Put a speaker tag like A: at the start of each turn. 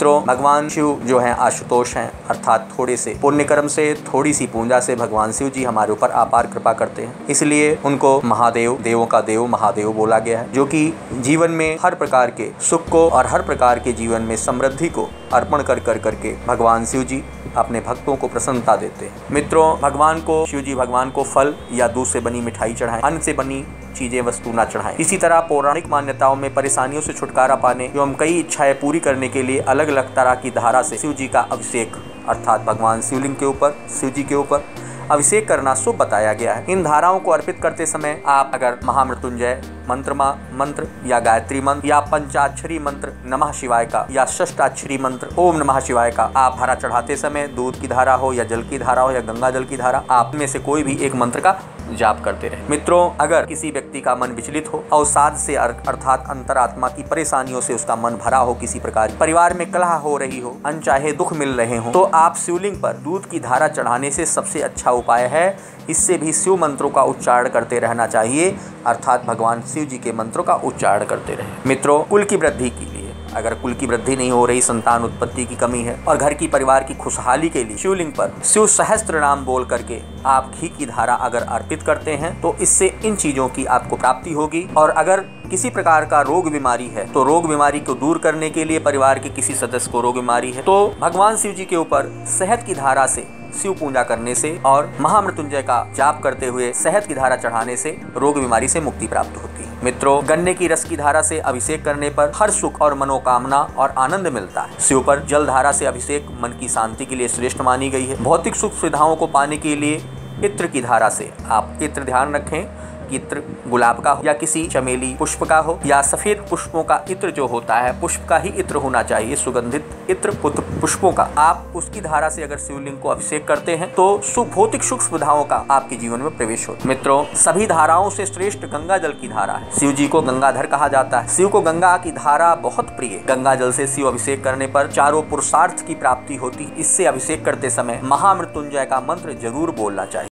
A: मित्रों, भगवान शिव जो हैं आशुतोष हैं, अर्थात थोड़े से पुण्य कर्म से, थोड़ी सी पूजा से भगवान शिव जी हमारे ऊपर अपार कृपा करते हैं। इसलिए उनको महादेव, देवों का देव महादेव बोला गया है, जो कि जीवन में हर प्रकार के सुख को और हर प्रकार के जीवन में समृद्धि को अर्पण कर करके भगवान शिव जी अपने भक्तों को प्रसन्नता देते हैं। मित्रों, भगवान को, शिव जी भगवान को फल या दूध से बनी मिठाई चढ़ाएं, अन्न से बनी चीजें वस्तु न चढ़ाएं। इसी तरह पौराणिक मान्यताओं में परेशानियों से छुटकारा पाने एवं कई इच्छाएं पूरी करने के लिए अलग अलग तरह की धारा से शिव जी का अभिषेक, अर्थात भगवान शिवलिंग के ऊपर, शिव जी के ऊपर अभिषेक करना शुभ बताया गया है। इन धाराओं को अर्पित करते समय आप अगर महामृत्युंजय मंत्र या गायत्री मंत्र या पंचाक्षरी मंत्र नमः शिवाय का या षष्ठाक्षरी मंत्र ओम नमः शिवाय का आप धारा चढ़ाते समय, दूध की धारा हो या जल की धारा हो या गंगा जल की धारा, आप में से कोई भी एक मंत्र का जाप करते रहे। मित्रों, अगर किसी व्यक्ति का मन विचलित हो, अवसाद से अर्थात अंतरात्मा की परेशानियों से उसका मन भरा हो, किसी प्रकार परिवार में कलह हो रही हो, अनचाहे दुख मिल रहे हो, तो आप शिवलिंग पर दूध की धारा चढ़ाने से सबसे अच्छा उपाय है। इससे भी शिव मंत्रों का उच्चारण करते रहना चाहिए, अर्थात भगवान शिव जी के मंत्रों का उच्चारण करते रहे। मित्रों, कुल की वृद्धि के लिए, अगर कुल की वृद्धि नहीं हो रही, संतान उत्पत्ति की कमी है और घर की परिवार की खुशहाली के लिए शिवलिंग पर शिव सहस्त्र नाम बोल करके आप घी की धारा अगर अर्पित करते हैं तो इससे इन चीजों की आपको प्राप्ति होगी। और अगर किसी प्रकार का रोग बीमारी है तो रोग बीमारी को दूर करने के लिए, परिवार के किसी सदस्य को रोग बीमारी है तो भगवान शिव जी के ऊपर शहद की धारा से शिव पूजा करने से और महामृत्युंजय का जाप करते हुए शहद की धारा चढ़ाने से रोग बीमारी से मुक्ति प्राप्त होती है। मित्रों, गन्ने की रस की धारा से अभिषेक करने पर हर सुख और मनोकामना और आनंद मिलता है। शिव पर जल धारा से अभिषेक मन की शांति के लिए श्रेष्ठ मानी गई है। भौतिक सुख सुविधाओं को पाने के लिए इत्र की धारा से आप इत्र, ध्यान रखें, इत्र गुलाब का हो या किसी चमेली पुष्प का हो या सफेद पुष्पों का इत्र जो होता है, पुष्प का ही इत्र होना चाहिए, सुगंधित इत्र पुष्पों का, आप उसकी धारा से अगर शिवलिंग को अभिषेक करते हैं तो भौतिक सुख सुविधाओं का आपके जीवन में प्रवेश होता है। मित्रों, सभी धाराओं से श्रेष्ठ गंगा जल की धारा है। शिव जी को गंगाधर कहा जाता है। शिव को गंगा की धारा बहुत प्रिय। गंगा जल से शिव अभिषेक करने पर चारों पुरुषार्थ की प्राप्ति होती है। इससे अभिषेक करते समय महामृत्युंजय का मंत्र जरूर बोलना चाहिए।